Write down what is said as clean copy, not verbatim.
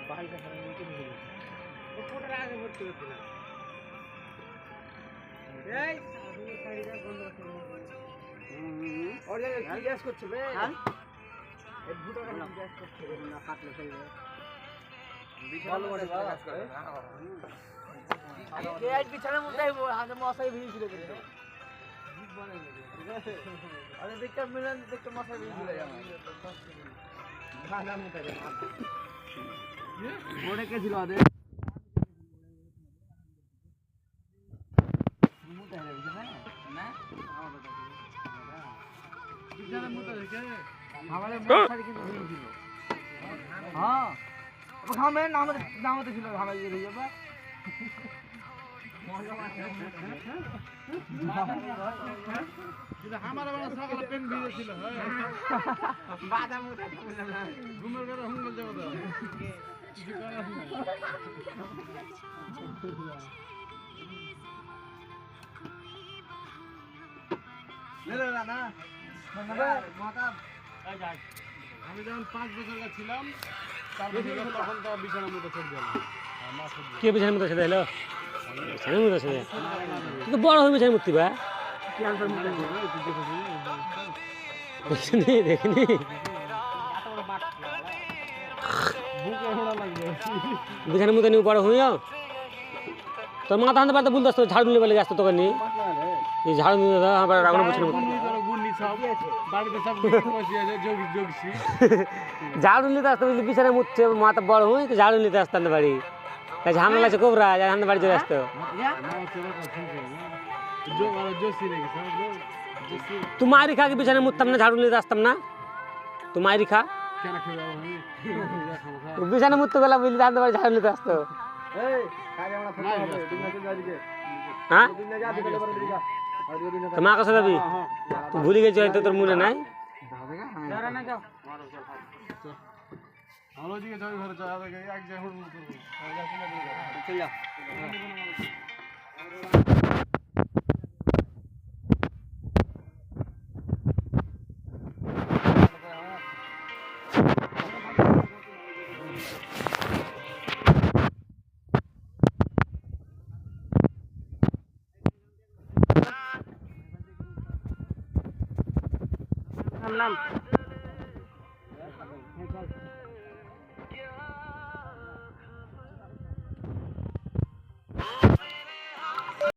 বালটা সারা নিচে ঢুকে গেছে ও ফোটার আগে ভর্তি হচ্ছে না এই আসলে শাড়িটা বন্ধ করতে ওর কি গ্যাস করছে বে হ্যাঁ এই ভুটাটা গ্যাস করছে না কাটলে ফেলবে ভালো করে গ্যাস করে কে আজ বিছানার মধ্যে আগে মশাই ভিড়ছিল কিন্তু আরে দেখতে মিলন দেখতে মশাই ভিড়ছিল আমার গানা মতো ওরে কে ছিল আদে মুটা হয়ে গেছে না বিছানার মতো দেখে আমাদের মশাই কিন্তু ভিড়ছিল হ্যাঁ अब हमें नाम तो ছিল ভালো হয়ে যাবে এটা আমার বাবা সকালে পেন ভিজে ছিল হ্যাঁ বাদাম উঠা বললাম না ঘুমের ঘরে হুঙ্গল যাব তো কিছু করার নাই লে না না মাতা এই যাই আমি যখন 5 বছর ছিলাম তখন তো বিছানার মধ্যে ছেড়ে দিলাম কে বিছানার মধ্যে ছেড়ে দিল বিছানার মধ্যে ছেড়ে তুই তো বড় হয়ে বিছানার মধ্যে বা ক্যান্সার মধ্যে দেখিনি দেখিনি বিছানার মধ্যে নিয়ে বড় হইয়া তোর মাথা হাতে পারতে বলতে আসতো ঝাড়ু নিয়ে বলে আসতো তোকে নিয়ে এই ঝাড়ু নিয়ে আবার রাগনা বছর ঝাড়ু নিতে আসতো বুঝলি বিছানায় মুচ্ছে মাথা বড় হই তো ঝাড়ু নিতে আসতাম বাড়ি ঝামেলা আছে কোবরা আমাদের বাড়ি চলে আসতো তুই মারি খা কি বিছানায় মুততাম না ঝাড়ু নিতে আসতাম না তুই মারি খা বিছানায় মুততে গেলাম বুঝলি আমাদের বাড়ি ঝাড়ু নিতে আসতো হ্যাঁ তো মা কাছে যাবি তুই ভুলে গেছি হয়তো তোর মনে নাই ভালো দিকে যাই ঘরে যা এক জায়গায় নাম